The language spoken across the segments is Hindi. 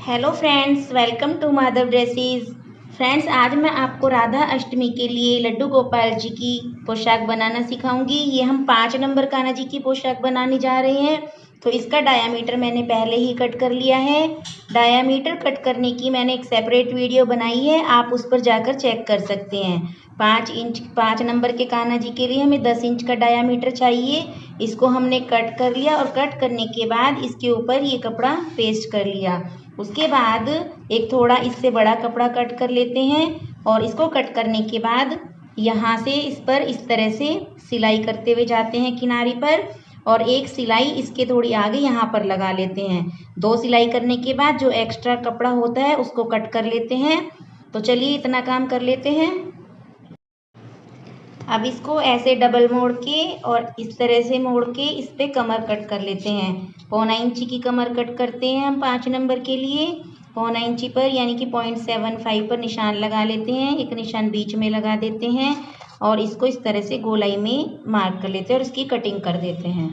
Hello friends, welcome to Madhav dresses. Friends, आज मैं आपको राधा अष्टमी के लिए लड्डू गोपाल जी की पोशाक बनाना सिखाऊंगी। ये हम 5 नंबर कान्हा जी की पोशाक बनाने जा रहे हैं। तो इसका डायामीटर मैंने पहले ही कट कर लिया है। डायामीटर कट करने की मैंने एक सेपरेट वीडियो बनाई है, आप उस पर जाकर चेक कर सकते हैं। 5 नंबर के कान्हा जी के लिए हमें 10 इंच का डायामीटर चाहिए। इसको हमने कट कर लिया और कट करने के बाद इसके ऊपर ये कपड़ा पेस्ट कर लिया। उसके बाद एक थोड़ा इससे बड़ा कपड़ा कट कर लेते हैं और इसको कट करने के बाद यहाँ से इस पर इस तरह से सिलाई करते हुए जाते हैं किनारे पर, और एक सिलाई इसके थोड़ी आगे यहाँ पर लगा लेते हैं। 2 सिलाई करने के बाद जो एक्स्ट्रा कपड़ा होता है उसको कट कर लेते हैं। तो चलिए इतना काम कर लेते हैं। अब इसको ऐसे डबल मोड़ के और इस तरह से मोड़ के इस पे कमर कट कर लेते हैं। 1.25 इंची की कमर कट करते हैं हम 5 नंबर के लिए। 1.25 इंची पर यानी कि 0.75 पर निशान लगा लेते हैं। एक निशान बीच में लगा देते हैं और इसको इस तरह से गोलाई में मार्क कर लेते हैं और इसकी कटिंग कर देते हैं।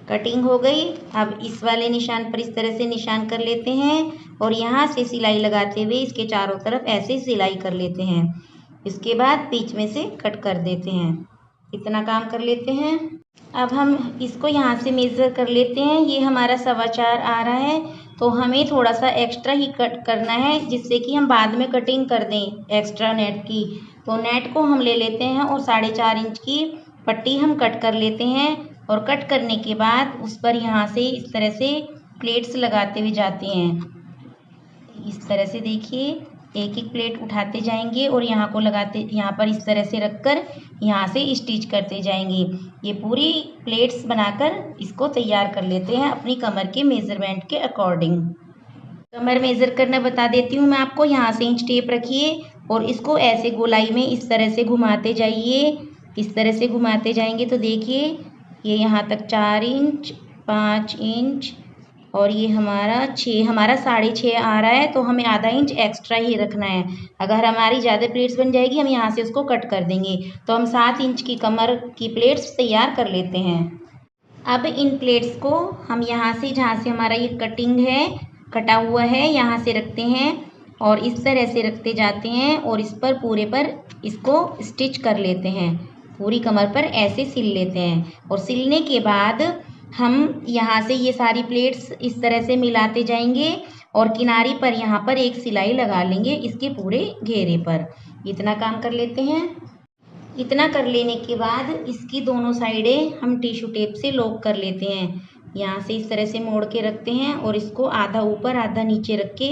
कटिंग हो गई। अब इस वाले निशान पर इस तरह से निशान कर लेते हैं और यहाँ से सिलाई लगाते हुए इसके चारों तरफ ऐसे सिलाई कर लेते हैं। इसके बाद बीच में से कट कर देते हैं। इतना काम कर लेते हैं। अब हम इसको यहाँ से मेज़र कर लेते हैं। ये हमारा 4.25 आ रहा है, तो हमें थोड़ा सा एक्स्ट्रा ही कट करना है जिससे कि हम बाद में कटिंग कर दें एक्स्ट्रा नेट की। तो नेट को हम ले लेते हैं और 4.5 इंच की पट्टी हम कट कर लेते हैं। और कट करने के बाद उस पर यहाँ से इस तरह से प्लेट्स लगाते हुए जाते हैं। इस तरह से देखिए, एक एक प्लेट उठाते जाएंगे और यहाँ को लगाते, यहाँ पर इस तरह से रखकर यहाँ से स्टिच करते जाएंगे। ये पूरी प्लेट्स बनाकर इसको तैयार कर लेते हैं अपनी कमर के मेज़रमेंट के अकॉर्डिंग। कमर मेज़र करना बता देती हूँ मैं आपको। यहाँ से इंच टेप रखिए और इसको ऐसे गोलाई में इस तरह से घुमाते जाइए। इस तरह से घुमाते जाएंगे तो देखिए ये यहाँ तक 4 इंच, 5 इंच और ये हमारा 6.5 आ रहा है। तो हमें आधा इंच एक्स्ट्रा ही रखना है। अगर हमारी ज़्यादा प्लेट्स बन जाएगी हम यहाँ से उसको कट कर देंगे। तो हम 7 इंच की कमर की प्लेट्स तैयार कर लेते हैं। अब इन प्लेट्स को हम यहाँ से, जहाँ से हमारा ये कटिंग है, कटा हुआ है, यहाँ से रखते हैं और इस तरह से रखते जाते हैं और इस पर पूरे पर इसको स्टिच कर लेते हैं। पूरी कमर पर ऐसे सिल लेते हैं और सिलने के बाद हम यहाँ से ये सारी प्लेट्स इस तरह से मिलाते जाएंगे और किनारे पर यहाँ पर एक सिलाई लगा लेंगे इसके पूरे घेरे पर। इतना काम कर लेते हैं। इतना कर लेने के बाद इसकी दोनों साइडें हम टिश्यू टेप से लॉक कर लेते हैं। यहाँ से इस तरह से मोड़ के रखते हैं और इसको आधा ऊपर आधा नीचे रख के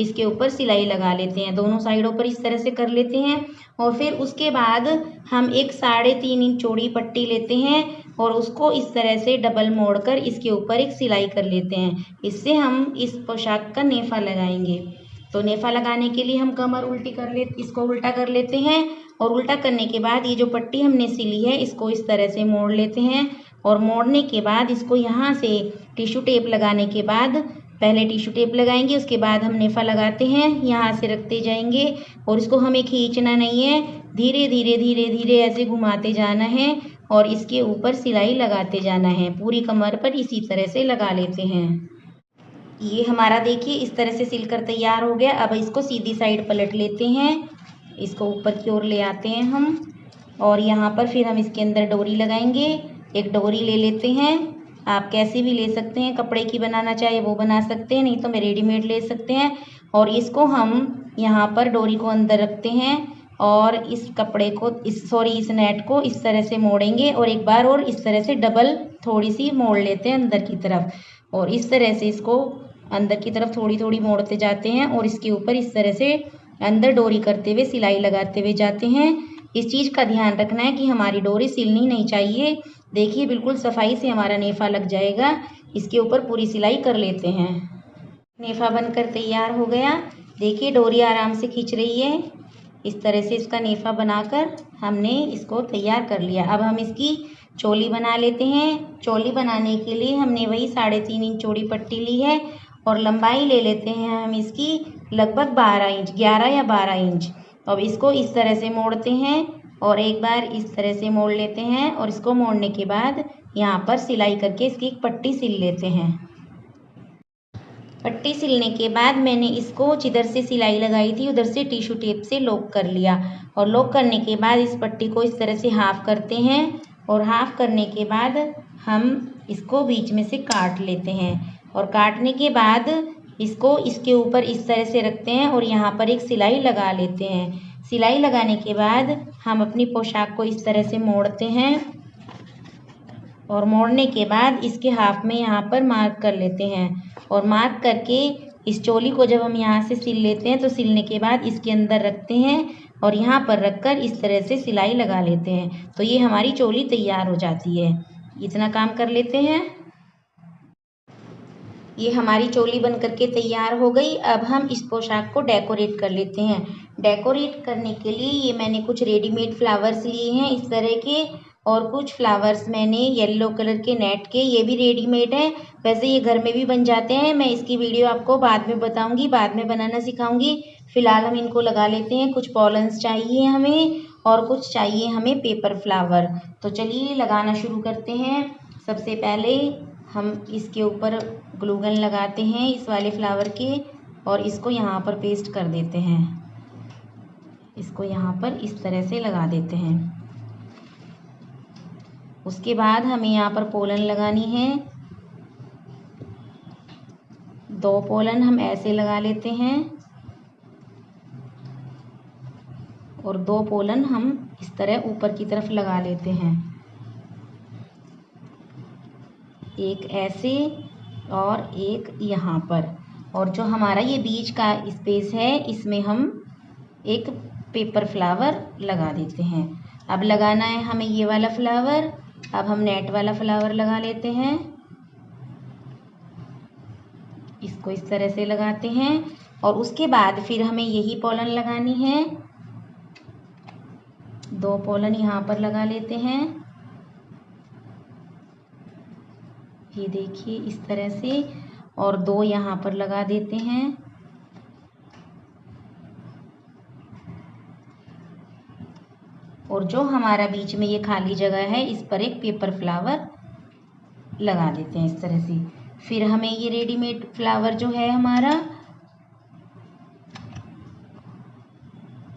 इसके ऊपर सिलाई लगा लेते हैं। दोनों साइडों पर इस तरह से कर लेते हैं और फिर उसके बाद हम एक 3.5 इंच चौड़ी पट्टी लेते हैं और उसको इस तरह से डबल मोड़कर इसके ऊपर एक सिलाई कर लेते हैं। इससे हम इस पोशाक का नेफा लगाएंगे। तो नेफा लगाने के लिए हम कमर इसको उल्टा कर लेते हैं और उल्टा करने के बाद ये जो पट्टी हमने सिली है इसको इस तरह से मोड़ लेते हैं और मोड़ने के बाद इसको यहाँ से टिश्यू टेप लगाने के बाद, पहले टिश्यू टेप लगाएंगे उसके बाद हम नेफा लगाते हैं। यहाँ से रखते जाएंगे और इसको हमें खींचना नहीं है, धीरे धीरे धीरे धीरे ऐसे घुमाते जाना है और इसके ऊपर सिलाई लगाते जाना है। पूरी कमर पर इसी तरह से लगा लेते हैं। ये हमारा देखिए इस तरह से सिलकर तैयार हो गया। अब इसको सीधी साइड पलट लेते हैं, इसको ऊपर की ओर ले आते हैं हम और यहाँ पर फिर हम इसके अंदर डोरी लगाएंगे। एक डोरी ले लेते हैं, आप कैसी भी ले सकते हैं, कपड़े की बनाना चाहे वो बना सकते हैं, नहीं तो मैं रेडीमेड ले सकते हैं। और इसको हम यहाँ पर डोरी को अंदर रखते हैं और इस कपड़े को इस नेट को इस तरह से मोड़ेंगे और एक बार और इस तरह से डबल थोड़ी सी मोड़ लेते हैं अंदर की तरफ और इस तरह से इसको अंदर की तरफ थोड़ी थोड़ी मोड़ते जाते हैं और इसके ऊपर इस तरह से अंदर डोरी करते हुए सिलाई लगाते हुए जाते हैं। इस चीज़ का ध्यान रखना है कि हमारी डोरी सिलनी नहीं चाहिए। देखिए बिल्कुल सफाई से हमारा नेफा लग जाएगा। इसके ऊपर पूरी सिलाई कर लेते हैं। नेफा बनकर तैयार हो गया। देखिए डोरी आराम से खींच रही है। इस तरह से इसका नेफा बनाकर हमने इसको तैयार कर लिया। अब हम इसकी चोली बना लेते हैं। चोली बनाने के लिए हमने वही 3.5 इंच चौड़ी पट्टी ली है और लंबाई ले लेते हैं हम इसकी लगभग 12 इंच, 11 या 12 इंच। अब इसको इस तरह से मोड़ते हैं और एक बार इस तरह से मोड़ लेते हैं और इसको मोड़ने के बाद यहाँ पर सिलाई करके इसकी एक पट्टी सिल लेते हैं। पट्टी सिलने के बाद मैंने इसको जिधर से सिलाई लगाई थी उधर से टिश्यू टेप से लॉक कर लिया और लॉक करने के बाद इस पट्टी को इस तरह से हाफ करते हैं और हाफ करने के बाद हम इसको बीच में से काट लेते हैं और काटने के बाद इसको इसके ऊपर इस तरह से रखते हैं और यहाँ पर एक सिलाई लगा लेते हैं। सिलाई लगाने के बाद हम अपनी पोशाक को इस तरह से मोड़ते हैं और मोड़ने के बाद इसके हाफ में यहाँ पर मार्क कर लेते हैं और मार्क करके इस चोली को जब हम यहाँ से सिल लेते हैं तो सिलने के बाद इसके अंदर रखते हैं और यहाँ पर रखकर इस तरह से सिलाई लगा लेते हैं। तो ये हमारी चोली तैयार हो जाती है। इतना काम कर लेते हैं। ये हमारी चोली बन करके तैयार हो गई। अब हम इस पोशाक को डेकोरेट कर लेते हैं। डेकोरेट करने के लिए ये मैंने कुछ रेडीमेड फ्लावर्स लिए हैं इस तरह के और कुछ फ्लावर्स मैंने येलो कलर के नेट के, ये भी रेडीमेड है। वैसे ये घर में भी बन जाते हैं। मैं इसकी वीडियो आपको बाद में बताऊंगी, बाद में बनाना सिखाऊंगी। फिलहाल हम इनको लगा लेते हैं। कुछ पॉलन्स चाहिए हमें और कुछ चाहिए हमें पेपर फ्लावर। तो चलिए लगाना शुरू करते हैं। सबसे पहले हम इसके ऊपर ग्लू गन लगाते हैं इस वाले फ्लावर के और इसको यहाँ पर पेस्ट कर देते हैं। इसको यहाँ पर इस तरह से लगा देते हैं। उसके बाद हमें यहाँ पर पोलन लगानी है। 2 पोलन हम ऐसे लगा लेते हैं और 2 पोलन हम इस तरह ऊपर की तरफ लगा लेते हैं। एक ऐसे और एक यहाँ पर। और जो हमारा ये बीच का स्पेस है इसमें हम एक पेपर फ्लावर लगा देते हैं। अब लगाना है हमें ये वाला फ्लावर। अब हम नेट वाला फ्लावर लगा लेते हैं। इसको इस तरह से लगाते हैं और उसके बाद फिर हमें यही पोलन लगानी है। 2 पोलन यहाँ पर लगा लेते हैं। ये देखिए इस तरह से और 2 यहाँ पर लगा देते हैं। और जो हमारा बीच में ये खाली जगह है इस पर एक पेपर फ्लावर लगा देते हैं इस तरह से। फिर हमें ये रेडीमेड फ्लावर जो है हमारा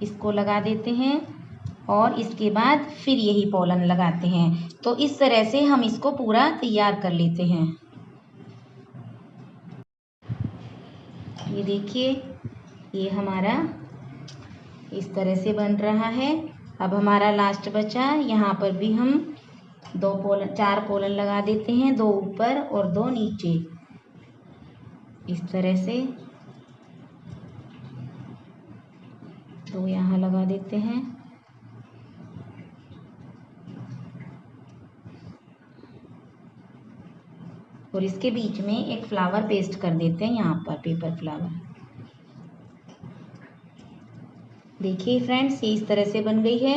इसको लगा देते हैं और इसके बाद फिर यही पोलन लगाते हैं। तो इस तरह से हम इसको पूरा तैयार कर लेते हैं। ये देखिए ये हमारा इस तरह से बन रहा है। अब हमारा लास्ट बचा, यहाँ पर भी हम 4 पोलन लगा देते हैं, 2 ऊपर और 2 नीचे इस तरह से। 2 यहाँ लगा देते हैं और इसके बीच में एक फ्लावर पेस्ट कर देते हैं यहाँ पर पेपर फ्लावर। देखिए फ्रेंड्स ये इस तरह से बन गई है।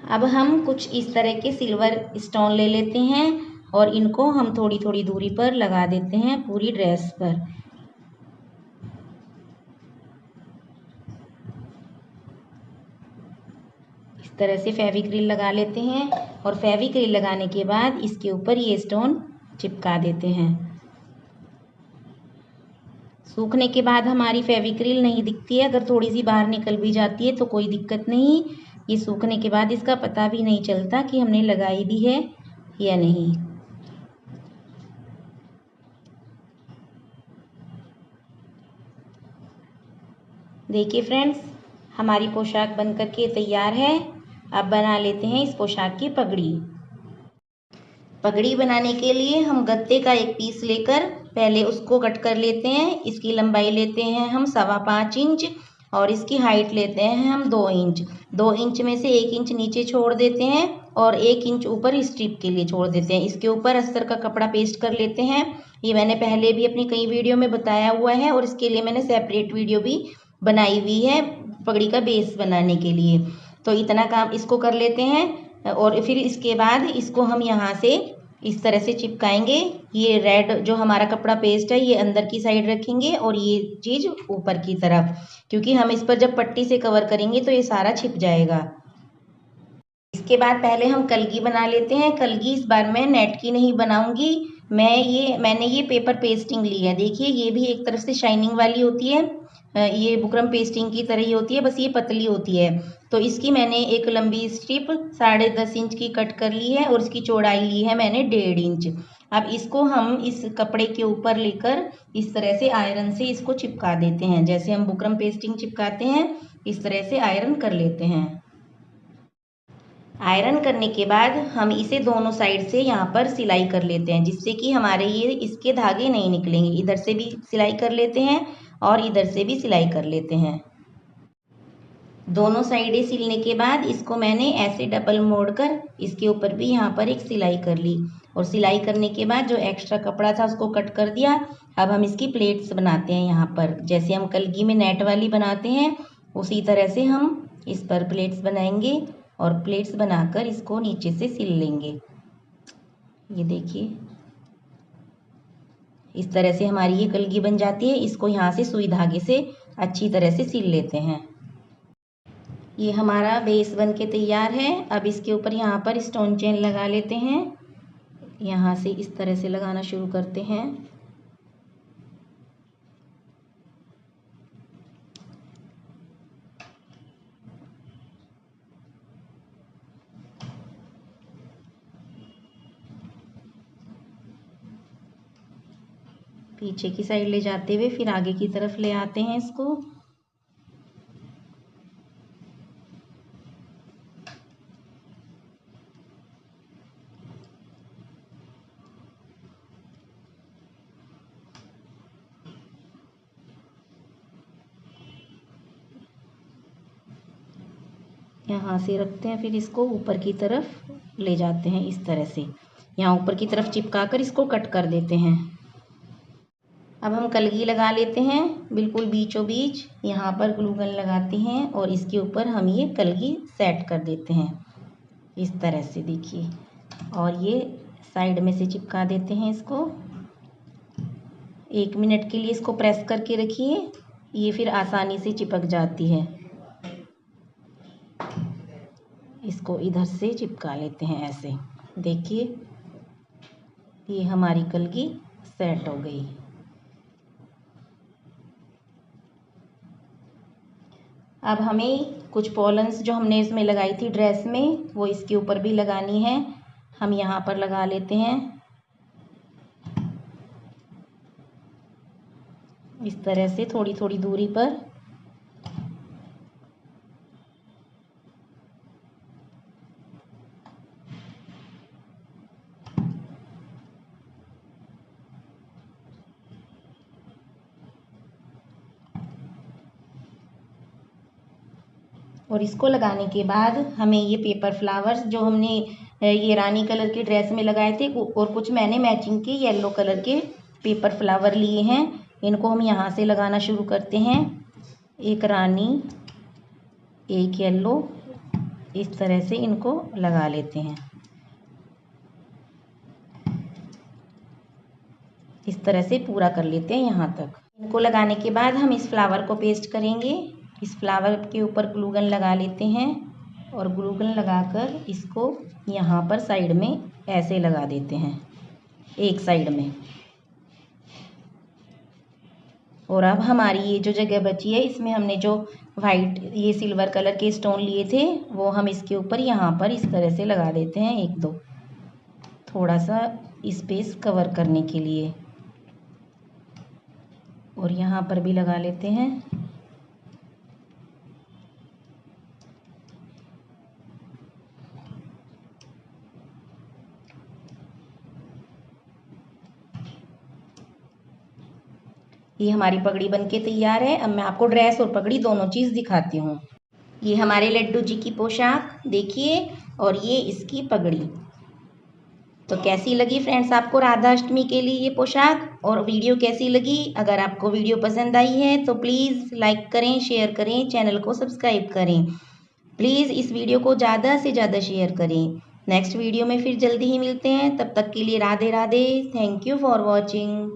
अब हम कुछ इस तरह के सिल्वर स्टोन ले लेते हैं और इनको हम थोड़ी थोड़ी दूरी पर लगा देते हैं पूरी ड्रेस पर। इस तरह से फेविक्रिल लगा लेते हैं और फेविक्रिल लगाने के बाद इसके ऊपर ये स्टोन चिपका देते हैं। सूखने के बाद हमारी फेविक्रिल नहीं दिखती है। अगर थोड़ी सी बाहर निकल भी जाती है तो कोई दिक्कत नहीं। ये सूखने के बाद इसका पता भी नहीं चलता कि हमने लगाई भी है या नहीं। देखिए फ्रेंड्स हमारी पोशाक बनकर के तैयार है। अब बना लेते हैं इस पोशाक की पगड़ी। पगड़ी बनाने के लिए हम गत्ते का एक पीस लेकर पहले उसको कट कर लेते हैं। इसकी लंबाई लेते हैं हम 5.25 इंच और इसकी हाइट लेते हैं हम 2 इंच। 2 इंच में से 1 इंच नीचे छोड़ देते हैं और 1 इंच ऊपर स्ट्रिप के लिए छोड़ देते हैं। इसके ऊपर अस्तर का कपड़ा पेस्ट कर लेते हैं। ये मैंने पहले भी अपनी कई वीडियो में बताया हुआ है और इसके लिए मैंने सेपरेट वीडियो भी बनाई हुई है पगड़ी का बेस बनाने के लिए। तो इतना काम इसको कर लेते हैं और फिर इसके बाद इसको हम यहाँ से इस तरह से चिपकाएंगे। ये रेड जो हमारा कपड़ा पेस्ट है ये अंदर की साइड रखेंगे और ये चीज़ ऊपर की तरफ, क्योंकि हम इस पर जब पट्टी से कवर करेंगे तो ये सारा छिप जाएगा। इसके बाद पहले हम कलगी बना लेते हैं। कलगी इस बार मैं नेट की नहीं बनाऊंगी, मैंने ये पेपर पेस्टिंग ली है। देखिए ये भी एक तरफ से शाइनिंग वाली होती है, ये बुकरम पेस्टिंग की तरह ही होती है, बस ये पतली होती है। तो इसकी मैंने एक लंबी स्ट्रिप 10.5 इंच की कट कर ली है और इसकी चौड़ाई ली है मैंने 1.5 इंच। अब इसको हम इस कपड़े के ऊपर लेकर इस तरह से आयरन से इसको चिपका देते हैं। जैसे हम बुकरम पेस्टिंग चिपकाते हैं इस तरह से आयरन कर लेते हैं। आयरन करने के बाद हम इसे दोनों साइड से यहाँ पर सिलाई कर लेते हैं, जिससे कि हमारे ये इसके धागे नहीं निकलेंगे। इधर से भी सिलाई कर लेते हैं और इधर से भी सिलाई कर लेते हैं। दोनों साइडें सिलने के बाद इसको मैंने ऐसे डबल मोड़कर इसके ऊपर भी यहाँ पर एक सिलाई कर ली और सिलाई करने के बाद जो एक्स्ट्रा कपड़ा था उसको कट कर दिया। अब हम इसकी प्लेट्स बनाते हैं। यहाँ पर जैसे हम कलगी में नेट वाली बनाते हैं उसी तरह से हम इस पर प्लेट्स बनाएंगे और प्लेट्स बनाकर इसको नीचे से सिल लेंगे। ये देखिए इस तरह से हमारी ये कलगी बन जाती है। इसको यहाँ से सुई धागे से अच्छी तरह से सिल लेते हैं। ये हमारा बेस बन के तैयार है। अब इसके ऊपर यहाँ पर स्टोन चेन लगा लेते हैं। यहाँ से इस तरह से लगाना शुरू करते हैं। पीछे की साइड ले जाते हुए फिर आगे की तरफ ले आते हैं इसको। यहाँ से रखते हैं फिर इसको ऊपर की तरफ ले जाते हैं इस तरह से। यहाँ ऊपर की तरफ चिपका कर इसको कट कर देते हैं। अब हम कलगी लगा लेते हैं बिल्कुल बीचों बीच। यहाँ पर ग्लू गन लगाते हैं और इसके ऊपर हम ये कलगी सेट कर देते हैं इस तरह से। देखिए और ये साइड में से चिपका देते हैं इसको। 1 मिनट के लिए इसको प्रेस करके रखिए, ये फिर आसानी से चिपक जाती है। इसको इधर से चिपका लेते हैं ऐसे। देखिए ये हमारी कलगी सेट हो गई। अब हमें कुछ पॉलन्स जो हमने इसमें लगाई थी ड्रेस में वो इसके ऊपर भी लगानी है। हम यहाँ पर लगा लेते हैं इस तरह से थोड़ी थोड़ी दूरी पर। और इसको लगाने के बाद हमें ये पेपर फ्लावर्स जो हमने ये रानी कलर के ड्रेस में लगाए थे और कुछ मैंने मैचिंग के येलो कलर के पेपर फ्लावर लिए हैं, इनको हम यहाँ से लगाना शुरू करते हैं। एक रानी एक येलो, इस तरह से इनको लगा लेते हैं। इस तरह से पूरा कर लेते हैं यहाँ तक। इनको लगाने के बाद हम इस फ्लावर को पेस्ट करेंगे। इस फ्लावर के ऊपर ग्लू गन लगा लेते हैं और ग्लू गन लगाकर इसको यहाँ पर साइड में ऐसे लगा देते हैं एक साइड में। और अब हमारी ये जो जगह बची है इसमें हमने जो वाइट ये सिल्वर कलर के स्टोन लिए थे वो हम इसके ऊपर यहाँ पर इस तरह से लगा देते हैं 1-2, थोड़ा सा स्पेस कवर करने के लिए। और यहाँ पर भी लगा लेते हैं। ये हमारी पगड़ी बनके तैयार है। अब मैं आपको ड्रेस और पगड़ी दोनों चीज़ दिखाती हूँ। ये हमारे लड्डू जी की पोशाक देखिए और ये इसकी पगड़ी। तो कैसी लगी फ्रेंड्स आपको राधा अष्टमी के लिए ये पोशाक, और वीडियो कैसी लगी? अगर आपको वीडियो पसंद आई है तो प्लीज़ लाइक करें, शेयर करें, चैनल को सब्सक्राइब करें। प्लीज़ इस वीडियो को ज़्यादा से ज़्यादा शेयर करें। नेक्स्ट वीडियो में फिर जल्दी ही मिलते हैं, तब तक के लिए Radhe Radhe. Thank you for watching.